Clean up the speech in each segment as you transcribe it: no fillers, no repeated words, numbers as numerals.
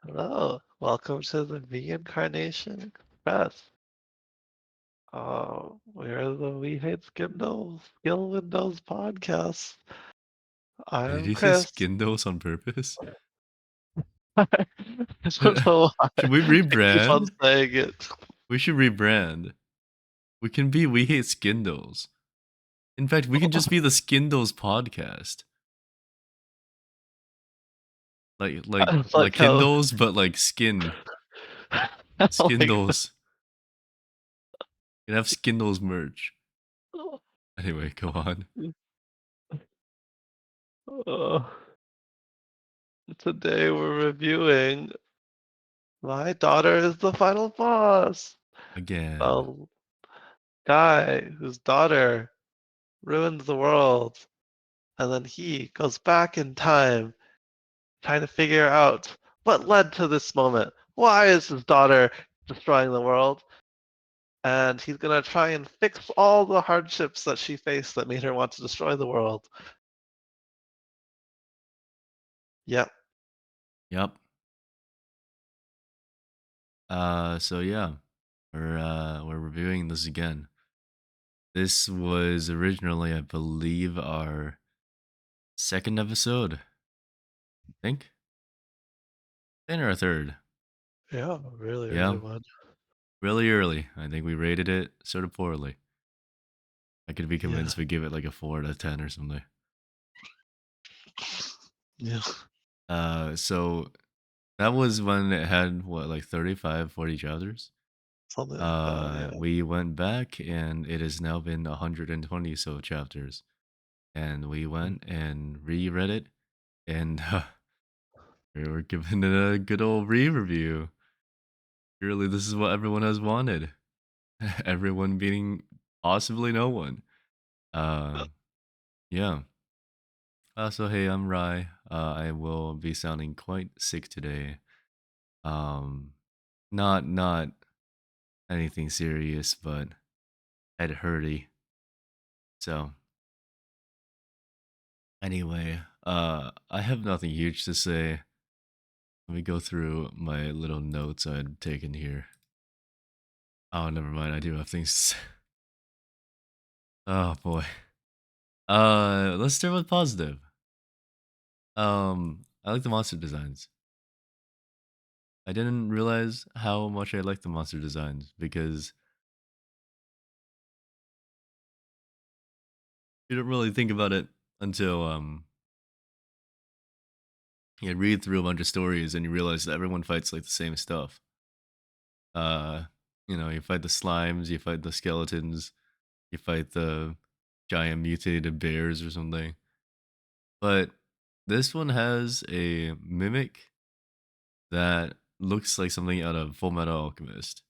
Hello, welcome to the Reincarnation Express. We're the We Hate Skill Windows podcast. Did I'm you say Chris. Skindos on purpose? I don't know why Should we I keep on rebrand? saying it. We should rebrand. We can be We Hate Skindos. In fact, we can just be the Skindos podcast. Like like It's like like how, Kindles, but like like, Skindles. You can have Skindles merch. Anyway, go on. uh, today we're reviewing My Daughter is the Final Boss. Again. A guy whose daughter ruins the world, and then he goes back in time trying to figure out what led to this moment. Why is his daughter destroying the world? And he's gonna try and fix all the hardships that she faced that made her want to destroy the world. Yep. Yep. So yeah. We're reviewing this again. This was originally, I believe, our second episode. I think. Second or a third. Yeah, really early Yeah. one. Really early. I think we rated it sort of poorly. I could be Yeah. convinced we give it like a 4 out of 10 or something. Yeah. So that was when it had what, like 35, 40 chapters. Something like that, yeah. We went back and it has now been 120 so chapters. And we went and reread it and we were giving it a good old re-review. Surely this is what everyone has wanted. Everyone beating possibly no one. Um, yeah. So hey, I'm Rai. I will be sounding quite sick today. Um, not anything serious, but head hurty. So anyway, I have nothing huge to say. Let me go through my little notes I'd taken here. Oh, never mind. I do have things. To say. Oh boy. Let's start with positive. I like the monster designs. I didn't realize how much I like the monster designs because you don't really think about it until you read through a bunch of stories and you realize that everyone fights like the same stuff. Uh, you fight the slimes, you fight the skeletons, you fight the giant mutated bears or something. But this one has a mimic that looks like something out of Full Metal Alchemist.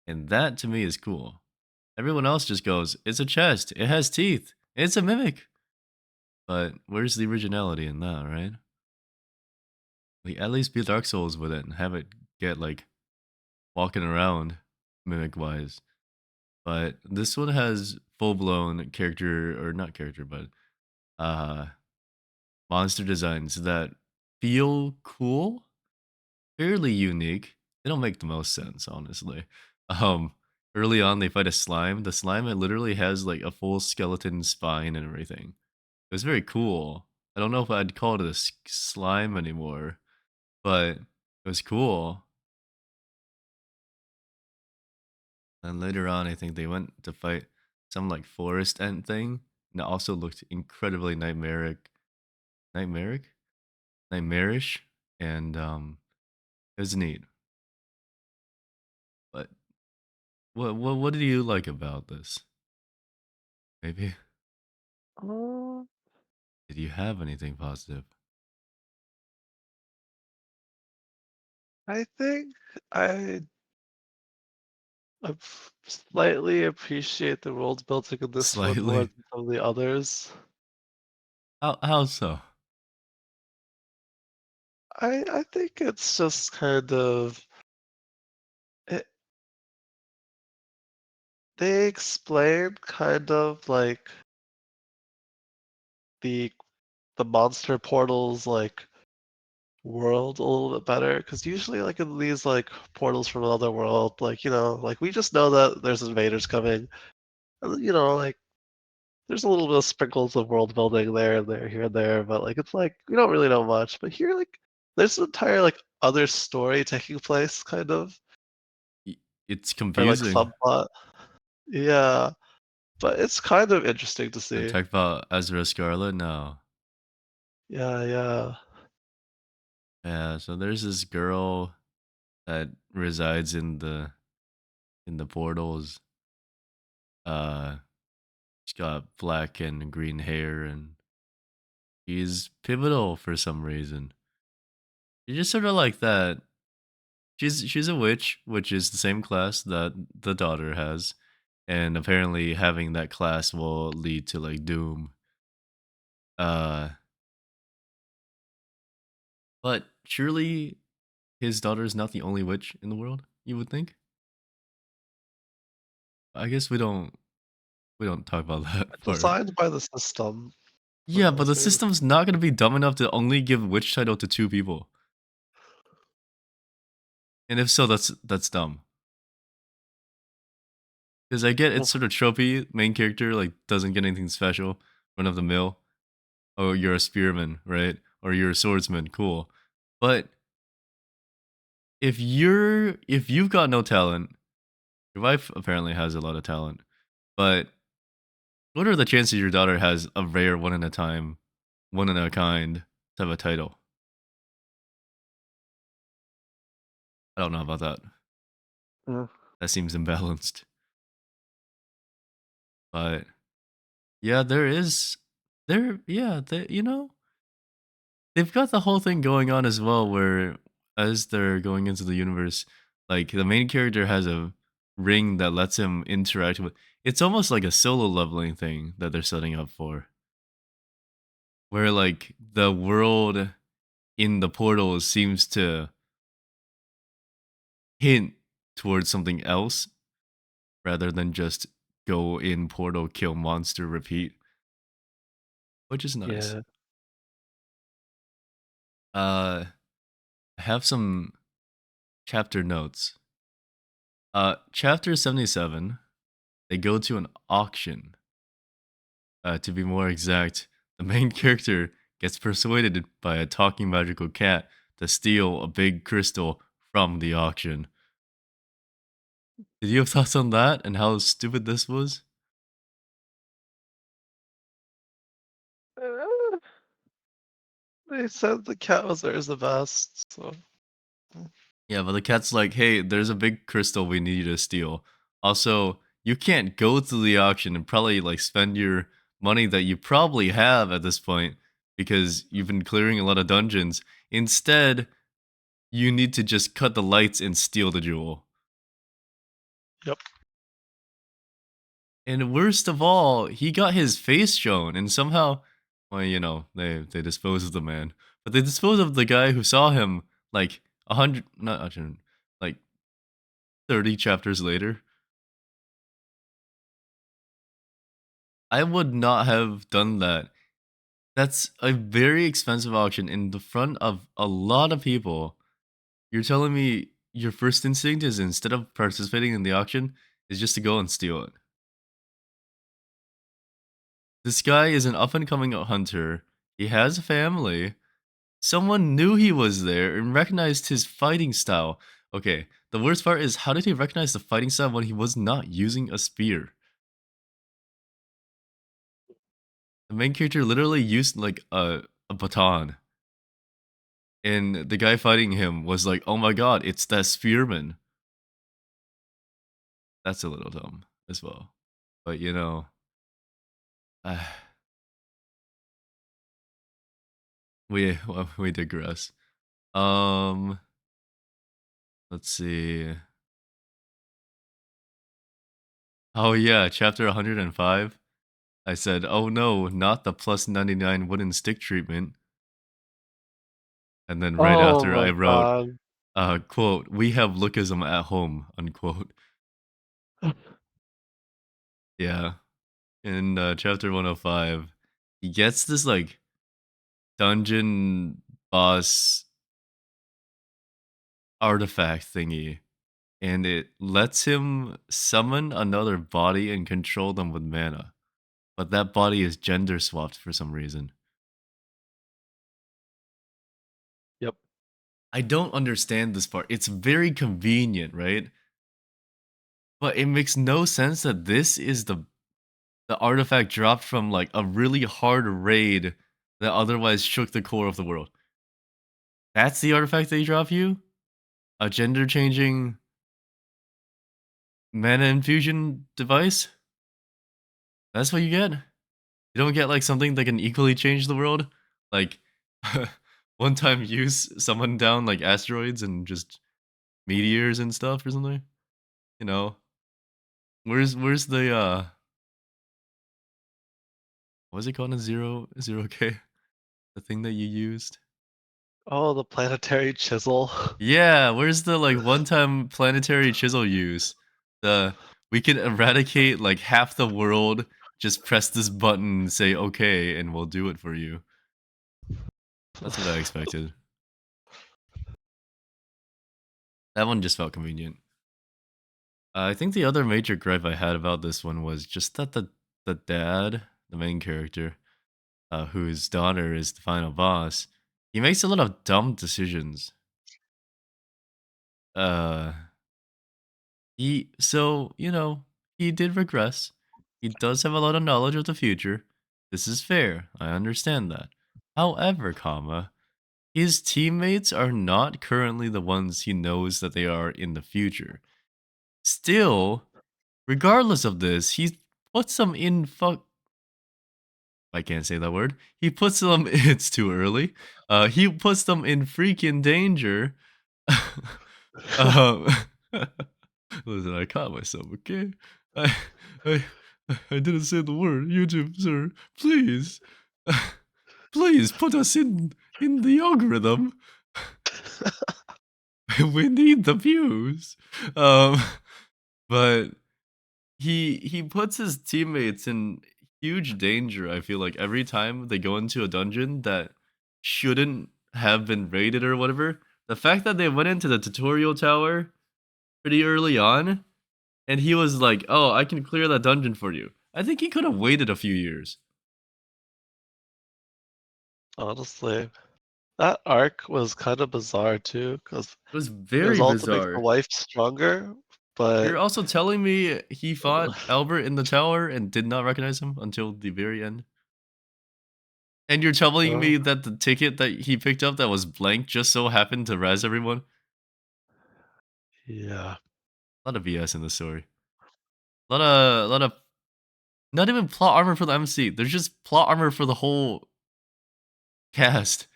And that to me is cool. Everyone else just goes, it's a chest, it has teeth, it's a mimic. But where's the originality in that, right? Like at least be Dark Souls with it and have it get like walking around mimic wise. But this one has full blown character or not character, but uh monster designs that feel cool, fairly unique. They don't make the most sense, honestly. Um Early on they fight a slime. The slime, it literally has like a full skeleton spine and everything. It was very cool. I don't know if I'd call it a slime anymore, but it was cool. And later on, I think they went to fight some like forest ant thing, and it also looked incredibly nightmaric, nightmarish, and it was neat. But what do you like about this? Maybe Um, did you have anything positive? I think I slightly appreciate the world building in this one more Slightly. than some of the others. How so? I think it's just kind of it, they explain kind of like the the monster portals like world a little bit better because usually like in these like portals from another world, like like we just know that there's invaders coming. And, like there's a little bit of sprinkles of world building there and there, here and there, but like it's like we don't really know much. But here, like there's an entire like other story taking place, kind of, Y- It's or like confusing. subplot. Yeah, but it's kind of interesting to And see. talk about Ezra Scarlet now. Yeah, yeah. Yeah, so there's this girl that resides in the portals. Uh, she's got black and green hair, and she's pivotal for some reason. She's just sort of like that. She's a witch, which is the same class that the daughter has, and apparently having that class will lead to like doom. Uh, but surely his daughter is not the only witch in the world. You would think. I guess we don't talk about that part. Designed by the system, I'm Yeah, but gonna the say. system's not gonna be dumb enough to only give witch title to two people. And if so, that's dumb. Because I get it's Well, sort of tropey. Main character like doesn't get anything special, run of the mill. Oh, you're a spearman, right? Or you're a swordsman, cool. But if you've got no talent, your wife apparently has a lot of talent. But what are the chances your daughter has a rare one in a time, one in a kind type of title? I don't know about that. mm. That seems imbalanced. But yeah, there is there yeah, they've got the whole thing going on as well where as they're going into the universe, like the main character has a ring that lets him interact with it's almost like a solo leveling thing that they're setting up for. Where like the world in the portal seems to hint towards something else rather than just go in portal, kill monster, repeat, which is nice. Yeah. I have some chapter notes. Chapter 77, they go to an auction. To be more exact, the main character gets persuaded by a talking magical cat to steal a big crystal from the auction. Did you have thoughts on that and how stupid this was? Eh, they said the cat was there is the best, so Yeah, but the cat's like, hey, there's a big crystal we need you to steal. Also, you can't go to the auction and probably like spend your money that you probably have at this point because you've been clearing a lot of dungeons. Instead, you need to just cut the lights and steal the jewel. yep. And worst of all, he got his face shown, and somehow, well, they dispose of the man, but they dispose of the guy who saw him like 100, not 100, like 30 chapters later. I would not have done that. That's a very expensive auction in the front of a lot of people. You're telling me your first instinct is instead of participating in the auction is just to go and steal it. This guy is an up and coming hunter. He has a family. Someone knew he was there and recognized his fighting style. Okay, the worst part is how did he recognize the fighting style when he was not using a spear? The main character literally used like a baton. And the guy fighting him was like, "Oh my god, it's that spearman." That's a little dumb as well. But uh, we digress. Um, let's see. Oh yeah, chapter 105. I said, "Oh no, not the plus 99 wooden stick treatment." And then right Oh after I my wrote, god. quote, "We have lookism at home," unquote. Yeah. In chapter 105, he gets this like dungeon boss. artifact thingy, and it lets him summon another body and control them with mana. But that body is gender swapped for some reason. Yep. I don't understand this part. It's very convenient, right? But it makes no sense that this is the artifact dropped from like a really hard raid that otherwise shook the core of the world. That's the artifact they drop you? A gender changing mana infusion device? That's what you get? You don't get like something that can equally change the world? Like one time use someone down like asteroids and just meteors and stuff or something? You know? Where's the what's it called in zero K? The thing that you used? Oh, the planetary chisel. Yeah, where's the like one-time planetary chisel use? The we can eradicate like half the world, just press this button and say okay and we'll do it for you. That's what I expected. That one just felt convenient. I think the other major gripe I had about this one was just that the dad, the main character, whose daughter is the final boss, he makes a lot of dumb decisions. Uh he did regress. He does have a lot of knowledge of the future. This is fair. I understand that. However, his teammates are not currently the ones he knows that they are in the future. Still, regardless of this, he puts them in I can't say that word. He puts them it's too early. He puts them in freaking danger. um Listen, I caught myself, okay? I I I didn't say the word. YouTube, sir. Please. Please put us in the algorithm. We need the views. Um but he puts his teammates in huge danger, I feel like every time they go into a dungeon that shouldn't have been raided or whatever. The fact that they went into the tutorial tower pretty early on and he was like, "Oh, I can clear that dungeon for you." I think he could have waited a few years. Honestly, that arc was kind of bizarre too, because It was it was very all to make the bizarre. wife stronger, You're but also telling me he fought Albert in the tower and did not recognize him until the very end? And you're telling uh, me that the ticket that he picked up that was blank just so happened to res everyone? yeah. A lot of BS in this story. A lot of not even plot armor for the MC. There's just plot armor for the whole cast.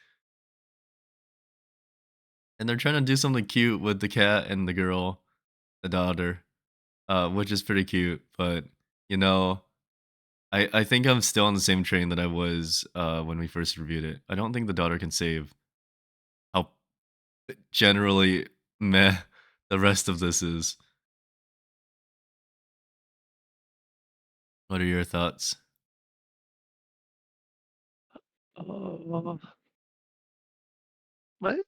And they're trying to do something cute with the cat and the girl, the daughter, which is pretty cute. But you know, I think I'm still on the same train that I was when we first reviewed it. I don't think the daughter can save how generally meh the rest of this is. What are your thoughts? Uh, my,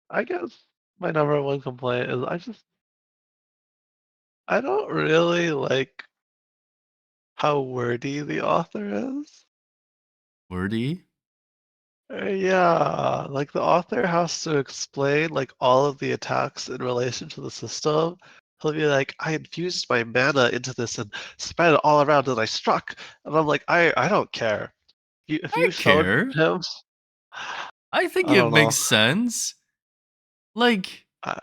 I guess my number one complaint is I don't really like how wordy the author is. Wordy? Yeah, like the author has to explain like all of the attacks in relation to the system. He'll be like, I infused my mana into this and spread it all around and I struck. And I'm like, I don't care. If I you showed care. him, I think I it don't know. makes sense. Like I,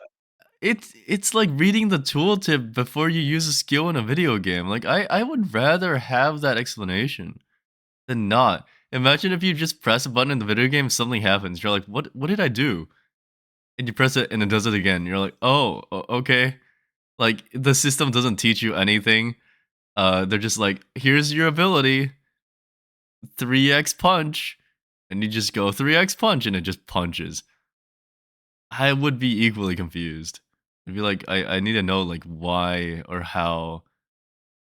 it's like reading the tooltip before you use a skill in a video game. Like I would rather have that explanation than not. Imagine if you just press a button in the video game, something happens. You're like, what did I do? And you press it and it does it again. You're like, oh, okay. Like the system doesn't teach you anything. They're just like, here's your ability, 3x punch, and you just go 3x punch, and it just punches. I would be equally confused. I'd be like, I need to know like why or how.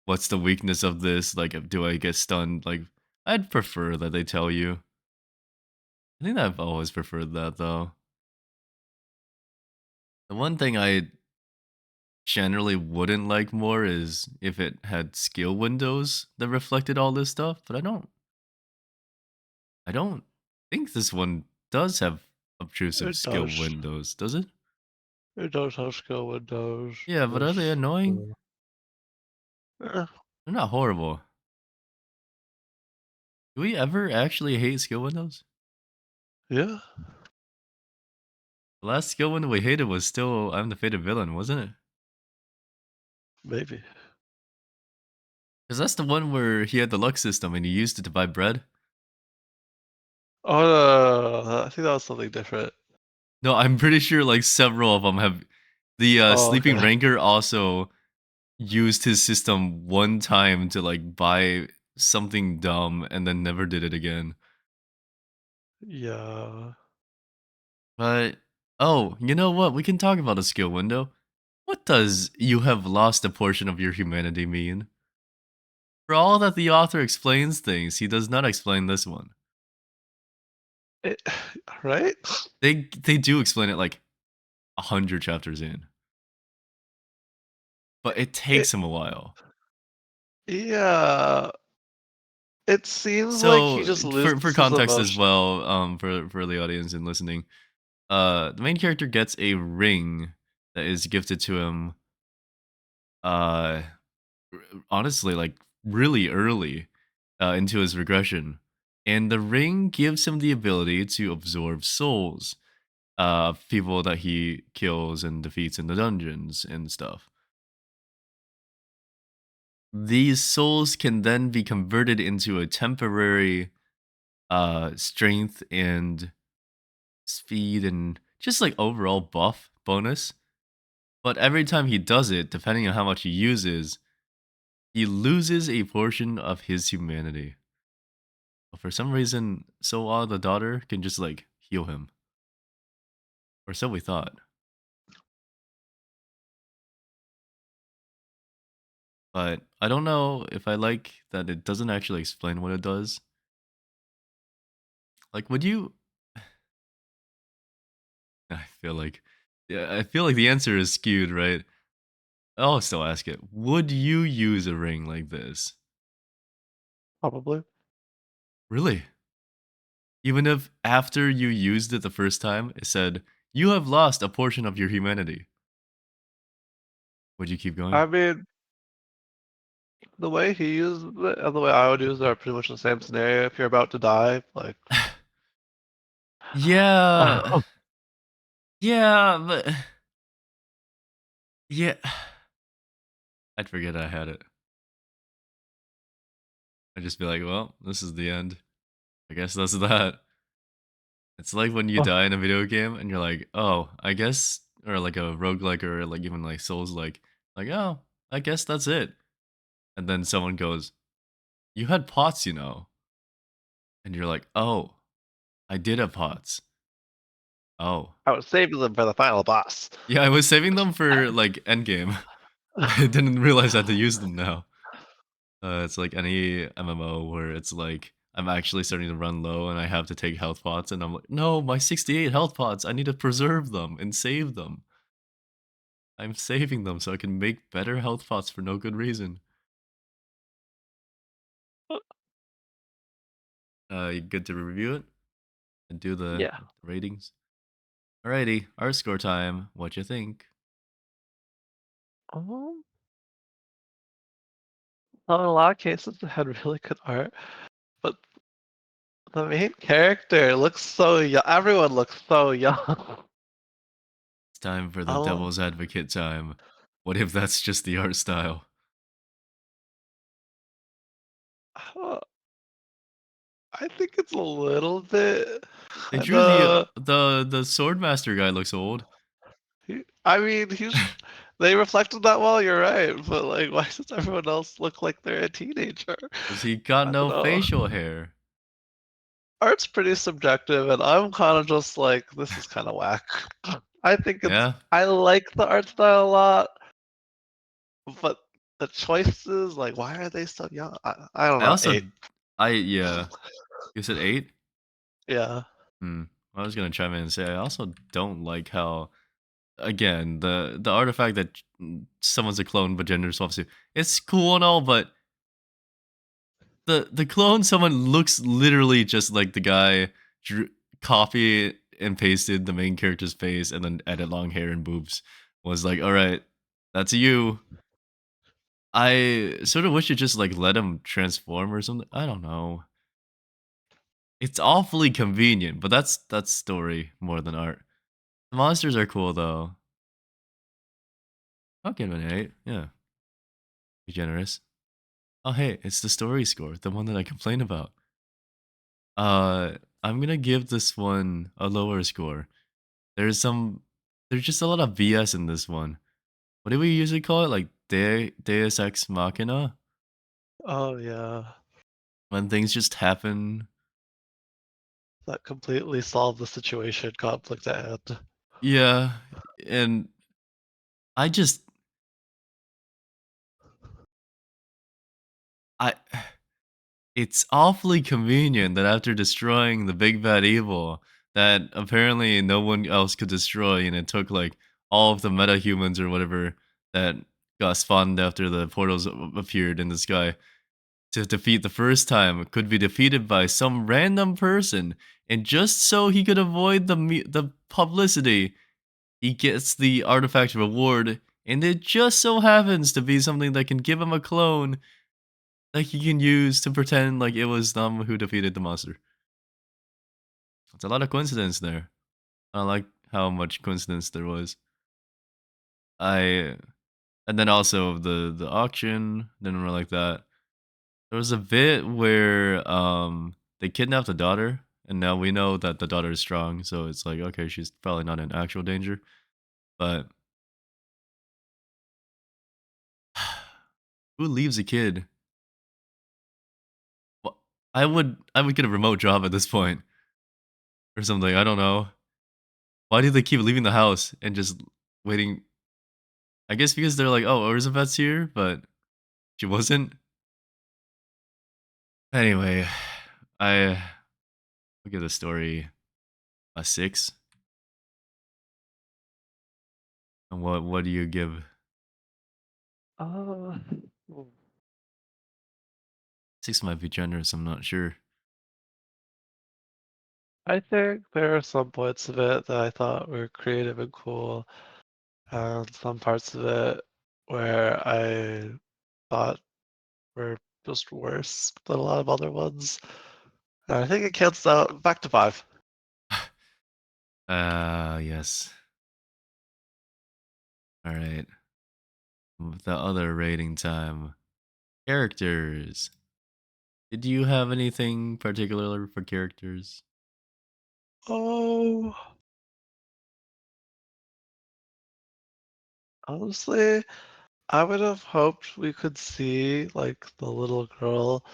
What's the weakness of this? Like, do I get stunned? Like, I'd prefer that they tell you. I think I've always preferred that though. The one thing I generally wouldn't like more is if it had skill windows that reflected all this stuff, but I don't think this one does have obtrusive It skill does. windows, does it? It does have skill windows. Yeah, but are they There's, annoying? eh, They're not horrible. Do we ever actually hate skill windows? yeah, The last skill window we hated was still I'm the fated villain, wasn't it? maybe. Because that's the one where he had the luck system and he used it to buy bread. Oh, no, I think that was something different. No, I'm pretty sure like several of them have. The Oh, sleeping okay. ranker also used his system one time to like buy something dumb and then never did it again. Yeah. But oh, you know what? We can talk about a skill window. What does "you have lost a portion of your humanity" mean? For all that the author explains things, he does not explain this one. It, right? They do explain it like 100 chapters in, but it It, takes him a while. yeah. It seems like he So just for loses his context as emotion. well, for the audience and listening, the main character gets a ring that is gifted to him. Uh, Honestly, like really early into his regression, and the ring gives him the ability to absorb souls of people that he kills and defeats in the dungeons and stuff. These souls can then be converted into a temporary strength and speed and just like overall buff bonus. But every time he does it, depending on how much he uses, he loses a portion of his humanity. But for some reason, Soa, the daughter, can just like heal him. Or so we thought. But I don't know if I like that it doesn't actually explain what it does. Like, would you? I feel like, yeah, I feel like the answer is skewed, right? I'll still ask it. Would you use a ring like this? Probably. Really? Even if after you used it the first time, it said, you have lost a portion of your humanity. Would you keep going? I mean, the way he uses it and the way I would use it are pretty much the same scenario. If you're about to die, like, Yeah. Yeah, but yeah. I'd forget I had it. I'd just be like, well, this is the end. I guess that's that. It's like when you die in a video game and you're like, oh, I guess, or like a roguelike or like even like Souls like, oh, I guess that's it. And then someone goes, you had pots, you know. And you're like, oh, I did have pots. Oh. I was saving them for the final boss. Yeah, I was saving them for like endgame. I didn't realize I had to use them now. It's like any MMO where it's like I'm actually starting to run low and I have to take health pots, and I'm like, no, my 68 health pots, I need to preserve them and save them. I'm saving them so I can make better health pots for no good reason. You good to review it and do the Yeah. ratings? Alrighty, our score time. What you think? Um, so in a lot of cases, it had really good art, but the main character looks so young. Everyone looks so young. It's time for the Oh, devil's advocate time. What if that's just the art style? uh, I think it's a little bit They kind drew the of. the swordmaster guy looks old. I mean, they reflected that well. You're right, but like, why does everyone else look like they're a teenager? 'Cause he got I don't no know. facial hair. Art's pretty subjective, and I'm kind of just like, this is kind of whack. I think it's. Yeah. I like the art style a lot, but the choices, like, why are they so young? I don't I know. also Eight. yeah. You said 8? Yeah. Hmm. I was gonna chime in and say I also don't like how again, the artifact that someone's a clone but gender swaps you, it's cool and all, but the clone someone looks literally just like the guy drew, copy and pasted the main character's face and then added long hair and boobs. Was like, all right, that's you. I sort of wish you just like let him transform or something. I don't know. It's awfully convenient, but that's story more than art. The monsters are cool though. I'll give it an 8. Yeah, be generous. Oh hey, it's the story score, the one that I complained about. I'm gonna give this one a lower score. There's some, there's just a lot of BS in this one. What do we usually call it? Like Deus Ex Machina, Oh yeah, when things just happen. that completely solved the situation. Conflict at hand. Yeah, and I just I it's awfully convenient that after destroying the big bad evil that apparently no one else could destroy, and it took like all of the metahumans or whatever that got spawned after the portals appeared in the sky to defeat the first time could be defeated by some random person, and just so he could avoid the publicity, he gets the artifact reward, and it just so happens to be something that can give him a clone that he can use to pretend like it was them who defeated the monster. It's a lot of coincidence there. I like how much coincidence there was. I and then also the auction didn't really like that. There was a bit where they kidnapped the daughter, and now we know that the daughter is strong, so it's like okay, she's probably not in actual danger. But who leaves a kid? Wh- I would get a remote job at this point or something. I don't know. Why do they keep leaving the house and just waiting? I guess because they're like, oh, Elizabeth's here, but she wasn't. Anyway, I will give the story a 6. And what do you give? Uh, 6 might be generous. I'm not sure. I think there are some points of it that I thought were creative and cool, and some parts of it where I thought were just worse than a lot of other ones. And I think it cancels out back to 5. Yes. All right. The other rating time. Characters. Did you have anything particular for characters? Oh, honestly, I would have hoped we could see like the little girl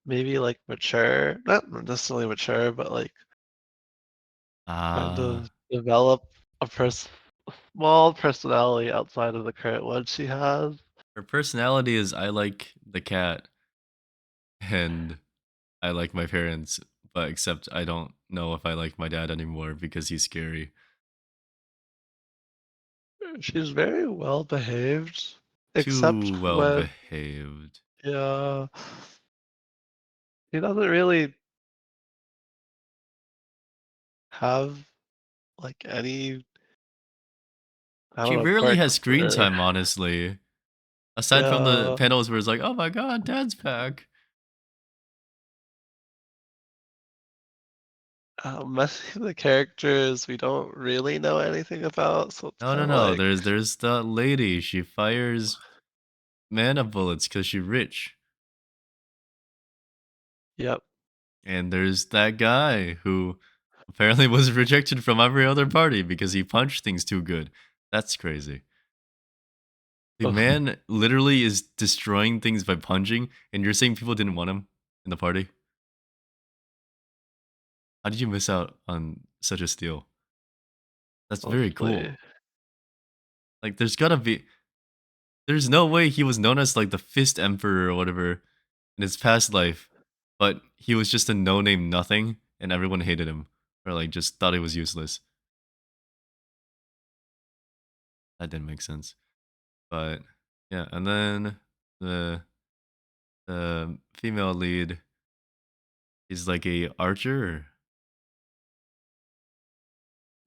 maybe like mature, not necessarily mature, but like kind Uh, of develop a small personality outside of the current one she has. her personality is I like the cat and I like my parents, but except I don't know if I like my dad anymore because he's scary. She's very well behaved, Too except well when, behaved. yeah, he doesn't really have like any, I don't She know, rarely has quirks screen or, time, honestly. Aside from the yeah, panels where it's like, oh my god, dad's back. many of the characters we don't really know anything about, so it's No, kind no, of no. like, There's the lady. She fires mana bullets because she's rich. yep. And there's that guy who apparently was rejected from every other party because he punched things too good. That's crazy. The man literally is destroying things by punching, and you're saying people didn't want him in the party? How did you miss out on such a steal? That's very Hopefully. cool. Like, there's no way he was known as like the Fist Emperor or whatever in his past life, but he was just a no name nothing, and everyone hated him or like just thought he was useless. that didn't make sense. But yeah, and then the the female lead is like a archer.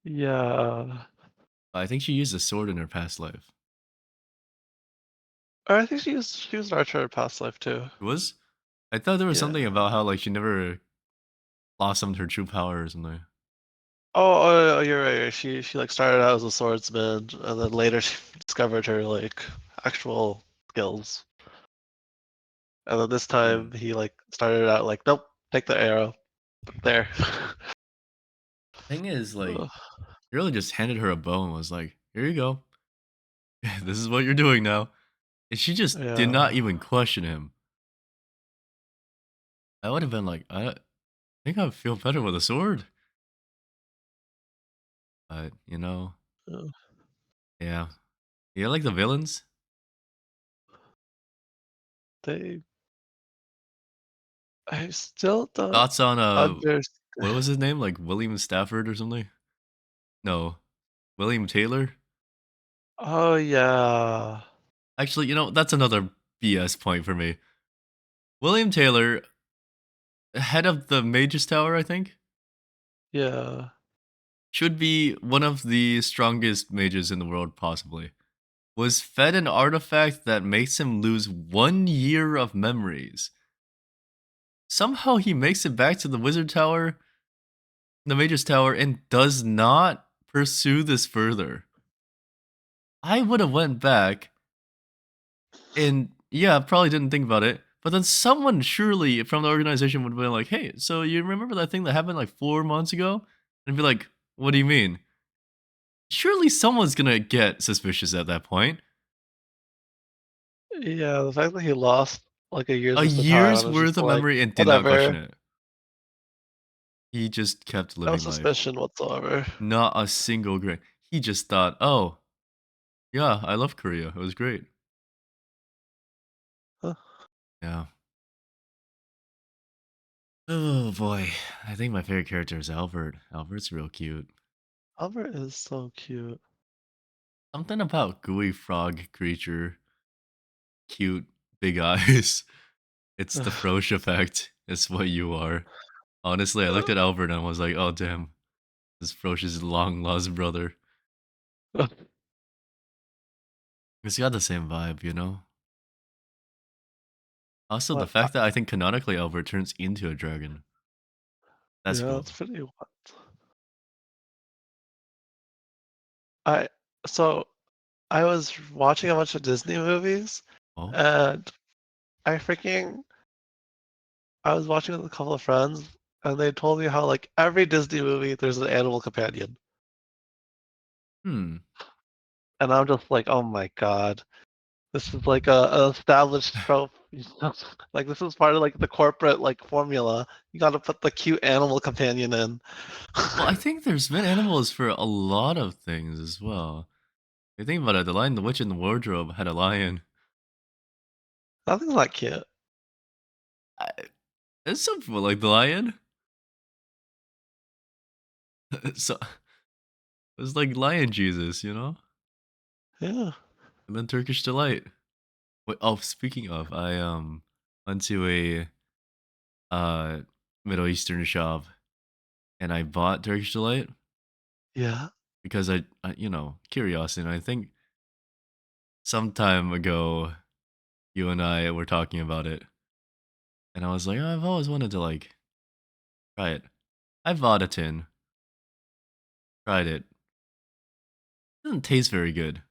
Yeah. I think she used a sword in her past life. Or I think she was an archer in her past life too. It was? I thought there was something Yeah. about how like she never blossomed her true power or something. You're right. She like started out as a swordsman, and then later she discovered her like actual skills. And then this Hmm. time he like started out like, nope, take the arrow. There. Thing is, like, Ugh, he really just handed her a bow and was like, "Here you go. This is what you're doing now." And she just did not yeah. even question him. I would have been like, I think I feel better with a sword. But, Yeah. yeah. You like the villains? They I still don't Thoughts on understand. what was his name? Like William Stafford or something? No, William Taylor. Oh yeah. Actually, that's another BS point for me. William Taylor, head of the Magus Tower, I think, Yeah. should be one of the strongest mages in the world, possibly. Was fed an artifact that makes him lose 1 year of memories. Somehow he makes it back to the Wizard Tower, the Magus Tower, and does not pursue this further. I would have went back and yeah, probably didn't think about it. But then someone surely from the organization would be like, "Hey, so you remember that thing that happened like 4 months ago?" And be like, "What do you mean?" Surely someone's gonna get suspicious at that point. Yeah, the fact that he lost like a year's A worth of time, I year's was just worth of like, memory and did not question whatever. it. He just kept No living life. suspicion whatsoever. Not a single grain. He just thought, "Oh, yeah, I love Korea. It was great." Huh. Yeah. Oh boy. I think my favorite character is Albert. Albert's real cute. Albert is so cute. Something about gooey frog creature, cute, big eyes. It's the Frosh effect. It's what you are. Honestly, I looked at Albert and was like, "Oh damn, this Frosh's long lost brother." It's got the same vibe. Also, the What? fact that I think canonically Albert turns into a dragon. That's Yeah, cool. it's pretty wild. I so I was watching a bunch of Disney movies, Oh? and I freaking I was watching with a couple of friends, and they told me how like every Disney movie there's an animal companion, Hmm. and I'm just like, oh my god, this is like a established trope. Like this is part of like the corporate like formula. You got to put the cute animal companion in. Well, I think there's been animals for a lot of things as well. You think about it, the Lion, the Witch, and the Wardrobe had a lion. Nothing's not cute. I, it's some people like the lion. So it's like Lion Jesus. Yeah. And then Turkish Delight. Wait, oh, speaking of, I went to a uh Middle Eastern shop and I bought Turkish Delight Yeah. because curiosity. And I think some time ago you and I were talking about it, and I was like, "Oh, I've always wanted to like try it." I bought a tin, tried it. Doesn't taste very good.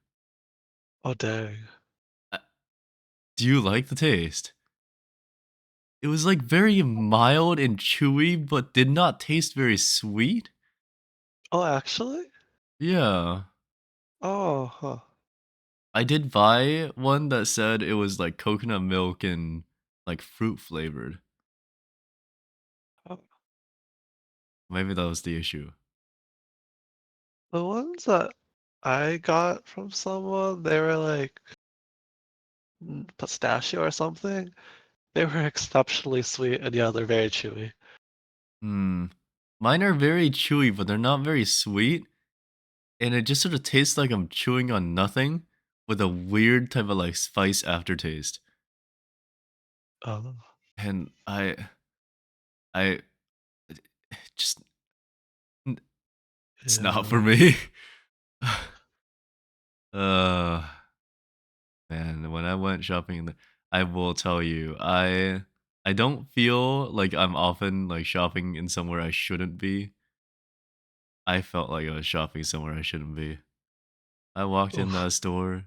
Oh dang. Uh, Do you like the taste? It was like very mild and chewy, but did not taste very sweet. Oh, actually? Yeah. Oh, huh. I did buy one that said it was like coconut milk and like fruit flavored. Oh. Maybe that was the issue. The ones that I got from someone, they were like pistachio or something. They were exceptionally sweet, and yeah, they're very chewy. Hmm. Mine are very chewy, but they're not very sweet. and it just sort of tastes like I'm chewing on nothing with a weird type of like spice aftertaste. Oh, And I just it's not for yeah. me. uh Man, when I went shopping I will tell you, I don't feel like I'm often like shopping in somewhere I shouldn't be. I felt like I was shopping somewhere I shouldn't be. I walked in Oof. that store.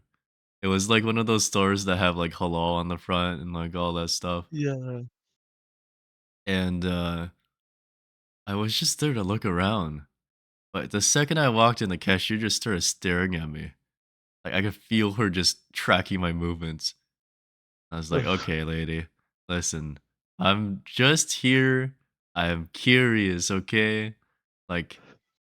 It was like one of those stores that have like halal on the front and like all that stuff. Yeah. And I was just there to look around. But the second I walked in, the cashier just started staring at me. Like I could feel her just tracking my movements. I was like, Ugh. okay, lady, listen, I'm just here. I am curious, okay? Like,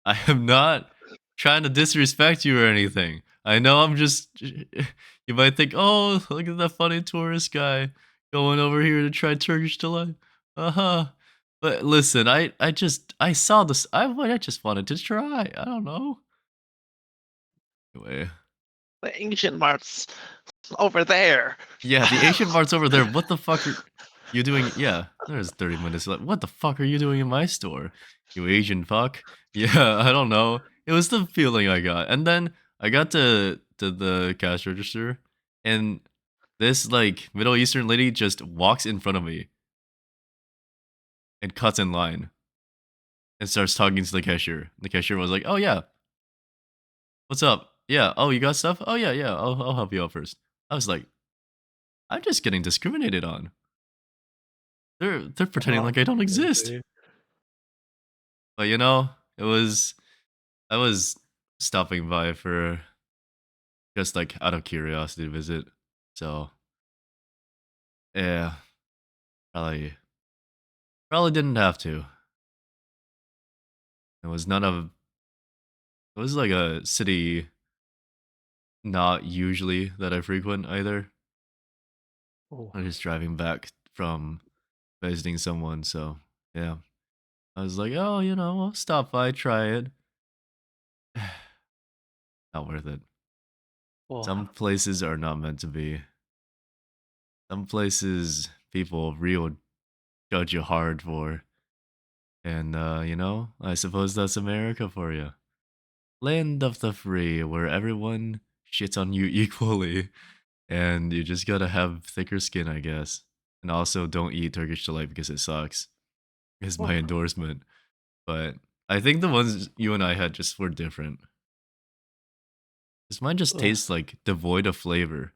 I am not trying to disrespect you or anything. I know I'm just, you might think, oh, look at that funny tourist guy going over here to try Turkish delight. Uh huh. But listen, I saw this. I just wanted to try. I don't know. Anyway, The Ancient Mart's over there. yeah, the Asian mart's over there. What the fuck are you doing? Yeah, there's 30 minutes left. What the fuck are you doing in my store? You Asian fuck? Yeah, I don't know. It was the feeling I got. And then I got to the cash register and this like Middle Eastern lady just walks in front of me and cuts in line and starts talking to the cashier. The cashier was like, "Oh yeah, what's up? Yeah, oh you got stuff? Oh yeah, yeah. I'll help you out first." I was like, "I'm just getting discriminated on. They're pretending Oh, like I don't exist." crazy. But you know, it was I was stopping by for just like out of curiosity to visit. So yeah, probably didn't have to. It was none of it was like a city not usually that I frequent either. Oh, I'm just driving back from visiting someone, so yeah. I was like, oh, I'll stop by, try it. Not worth it. oh, Some places are not meant to be. Some places people real judge you hard for. And, I suppose that's America for you. Land of the free, where everyone shits on you equally. And you just gotta have thicker skin, I guess. And also, don't eat Turkish delight because it sucks, is my oh, endorsement. But I think the ones you and I had just were different. Because mine just ugh. tastes like devoid of flavor.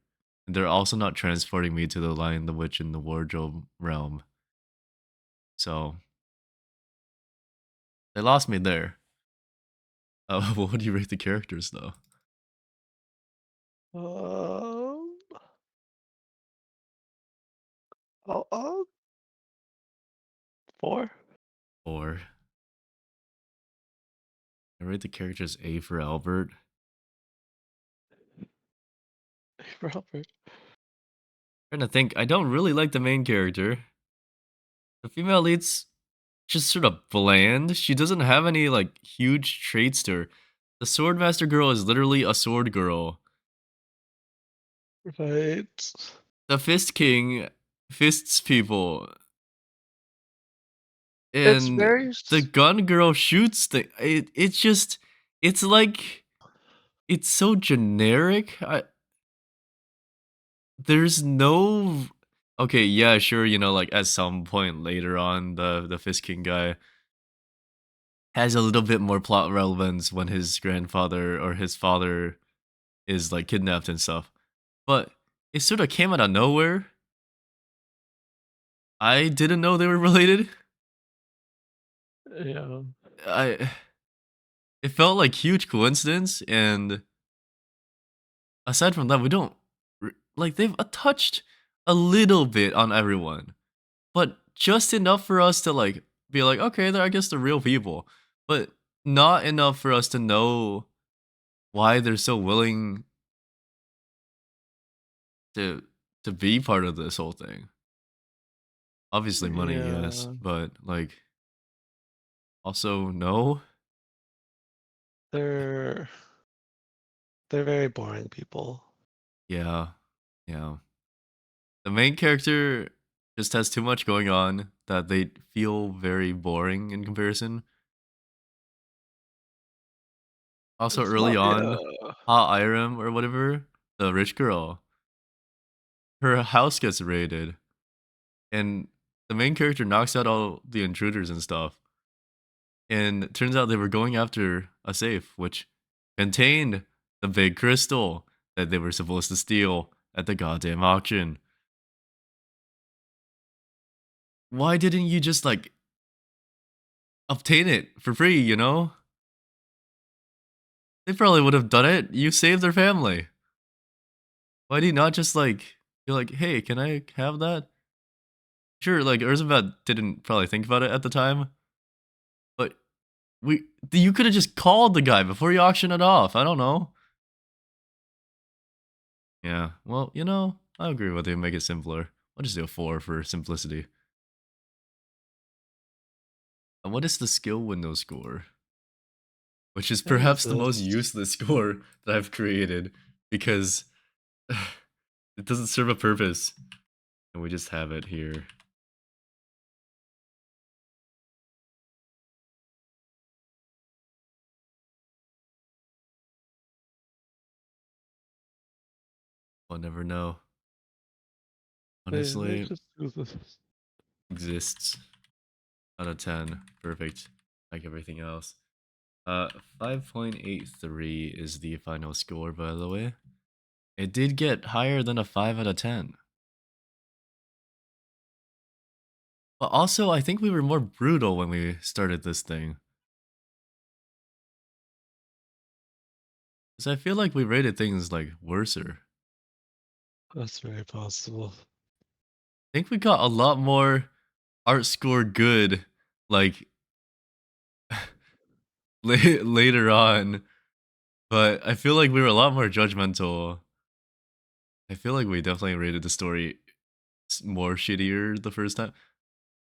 And they're also not transporting me to the Lion, the Witch, and the Wardrobe realm. So, they lost me there. What do you rate the characters, though? Um, I'll 4. Or I rate the characters A for Albert. Robert. Trying to think, I don't really like the main character. The female lead's just sort of bland. She doesn't have any like huge traits to her. The Swordmaster girl is literally a sword girl. Right. The Fist King fists people, It's and very the gun girl shoots the. It's just, it's like it's so generic. There's no. Okay, yeah, sure. Like at some point later on, the Fist King guy has a little bit more plot relevance when his grandfather or his father is like kidnapped and stuff. But it sort of came out of nowhere. I didn't know they were related. yeah. I It felt like huge coincidence, and aside from that, we don't like they've touched a little bit on everyone, but just enough for us to like be like, okay, I guess they're real people, but not enough for us to know why they're so willing to to be part of this whole thing. Obviously, money, yes, Yeah. but like also no. They're They're very boring people. Yeah. Yeah. The main character just has too much going on that they feel very boring in comparison. Also, There's early not, on, yeah. Ha Iram or whatever, the rich girl, her house gets raided, and the main character knocks out all the intruders and stuff. And it turns out they were going after a safe, which contained the big crystal that they were supposed to steal at the goddamn auction. Why didn't you just like obtain it for free, you know? They probably would have done it. You saved their family. Why do you not just like be like, hey, can I have that? Sure, like Urzavat didn't probably think about it at the time, but we you could have just called the guy before you auction it off. I don't know. Yeah, well, I agree with you. Make it simpler. I'll just do a 4 for simplicity. And what is the skill window score? Which is It perhaps the most exists. useless score that I've created because it doesn't serve a purpose. And we just have it here. I'll never know. They Honestly, just do this. exists out of 10. Perfect. Like everything else. Uh, 5.83 is the final score, by the way. It did get higher than a 5 out of 10. But also, I think we were more brutal when we started this thing. Because I feel like we rated things like worser. That's very possible. I think we got a lot more art score good, like later on. But I feel like we were a lot more judgmental. I feel like we definitely rated the story more shittier the first time.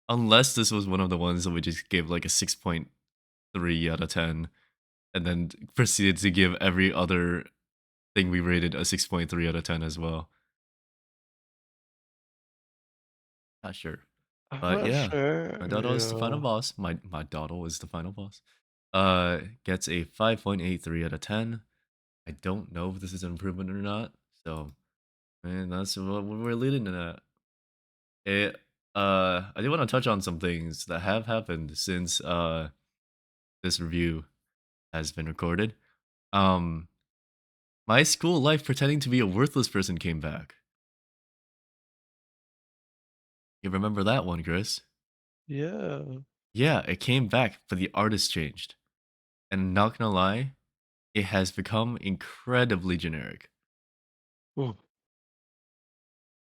Unless this was one of the ones that we just gave like a 6.3 out of 10 and then proceeded to give every other thing we rated a 6.3 out of 10 as well. Not sure. I'm But not yeah, sure. my Doddle is the final Yeah. boss. My Doddle is the final boss. Gets a 5.83 out of 10. I don't know if this is an improvement or not. So, man, that's what we're leading to that. It I do want to touch on some things that have happened since this review has been recorded. Um my school life pretending to be a worthless person came back. You remember that one, Chris? Yeah. Yeah, it came back, but the artist changed. And not gonna lie, it has become incredibly generic. Ooh.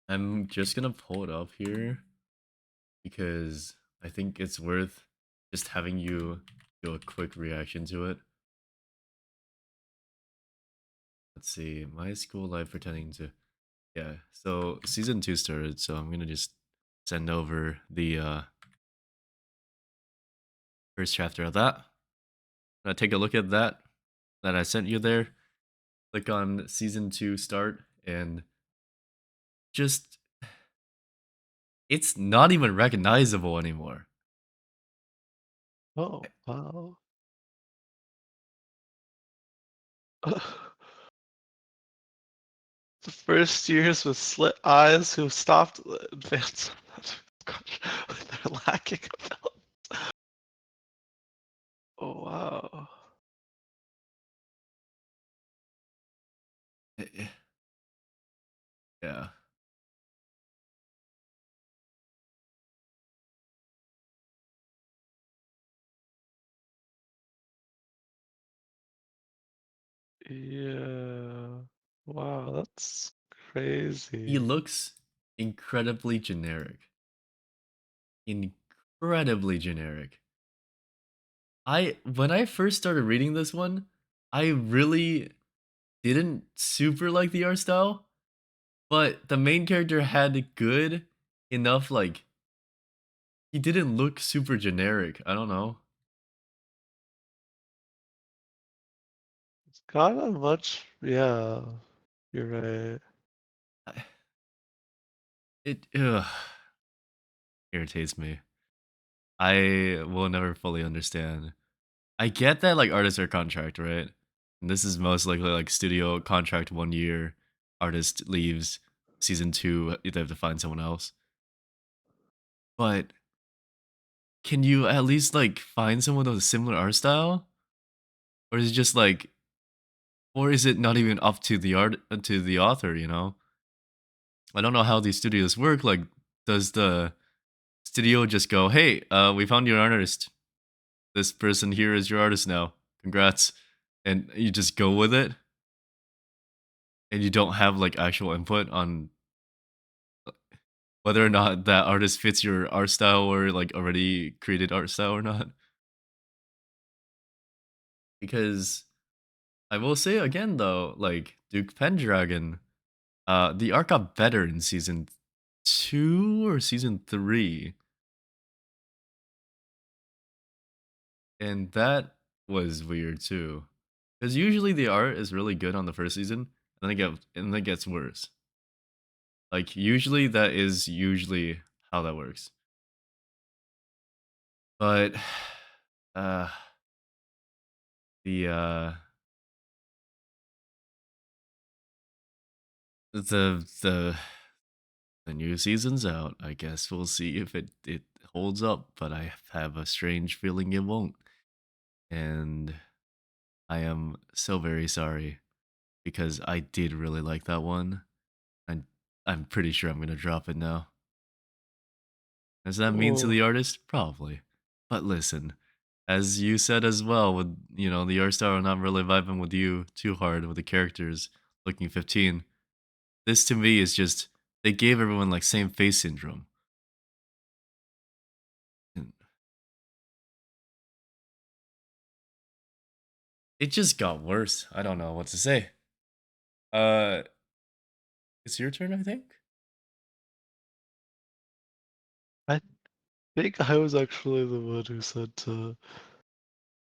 I'm just gonna pull it up here because I think it's worth just having you do a quick reaction to it. Let's see, my school life pretending to. Yeah, so season 2 started, so I'm gonna just send over the first chapter of that. Take a look at that I sent you there. Click on season 2 start and just it's not even recognizable anymore. Oh, wow. The first years with slit eyes who stopped advance. Gosh, they're lacking ability. Oh, wow. Yeah. Yeah. Wow, that's He crazy. looks incredibly generic. Incredibly generic. I when I first started reading this one, I really didn't super like the art style, but the main character had good enough like he didn't look super generic. I don't know. Kinda much, yeah, you're right. I- It irritates me. I will never fully understand. I get that like artists are contract, right? And this is most likely like studio contract 1 year. Artist leaves season two, they have to find someone else. But can you at least like find someone with a similar art style? Or is it just like or is it not even up to the art to the author, you know? I don't know how these studios work. Like, does the studio just go, "Hey, we found your artist. This person here is your artist now. Congrats," and you just go with it, and you don't have like actual input on whether or not that artist fits your art style or like already created art style or not. Because I will say again though, like Duke Pendragon, the art got better in season two or season three, and that was weird too. Because usually the art is really good on the first season, and then it gets worse. Like usually that is usually how that works. But uh the uh the the new season's out. I guess we'll see if it holds up, but I have a strange feeling it won't. And I am so very sorry because I did really like that one. And I'm pretty sure I'm going to drop it now. Does that mean to Oh, the artist? Probably. But listen, as you said as well, with the art style not really vibing with you too hard with the characters looking 15. This to me is just they gave everyone like same face syndrome. And it just got worse. I don't know what to say. Uh it's your turn, I think. I think I was actually the one who said Did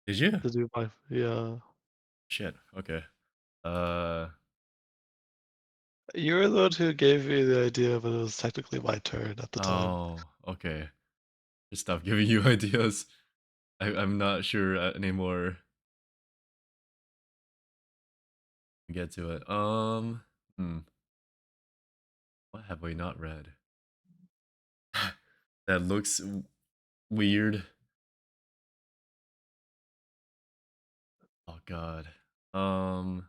you? to do my, yeah. Shit. Okay. Uh You were the one who gave me the idea, but it was technically my turn at the time. oh, okay. Just stop giving you ideas. I'm not sure anymore. Get to it. What have we not read? That looks weird. Oh god. Um,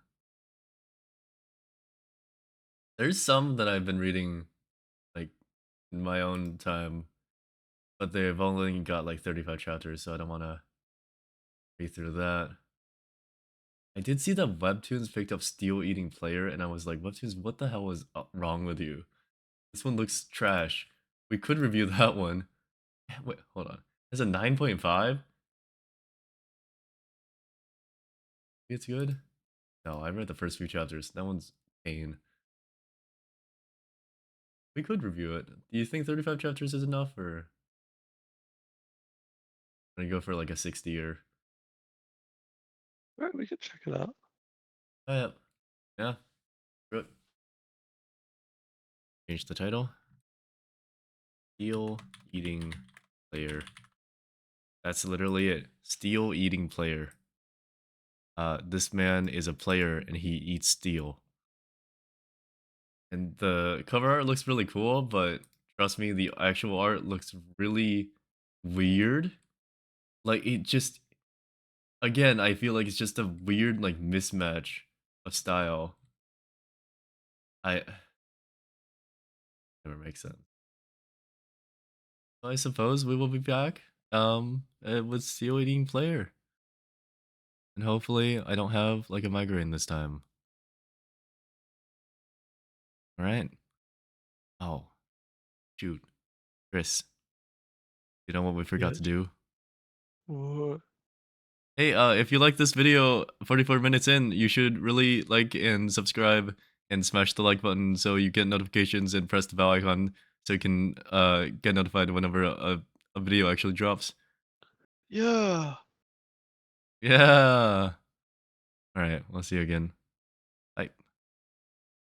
there's some that I've been reading like in my own time, but they've only got like 35 chapters, so I don't want to read through that. I did see that Webtoons picked up Steel Eating Player, and I was like, Webtoons, what the hell is wrong with you? This one looks trash. We could review that one. Wait, hold on. It's a 9.5? It's good? No, I read the first few chapters. That one's pain. We could review it. Do you think 35 chapters is enough, or gonna go for like a 60 or? Alright, we can check it out. Oh, yeah. Yeah. Good. Change the title. Steel Eating Player. That's literally it. Steel Eating Player. This man is a player and he eats steel. And the cover art looks really cool, but trust me, the actual art looks really weird. Like it just again, I feel like it's just a weird like mismatch of style. I never makes sense. So I suppose we will be back with Steel Eating Player. And hopefully I don't have like a migraine this time. All right. Oh, shoot. Chris, you know what we forgot Yeah. to do? Or, Hey, if you like this video 44 minutes in, you should really like and subscribe and smash the like button so you get notifications and press the bell icon so you can get notified whenever a video actually drops. yeah. Yeah. All right, we'll see you again.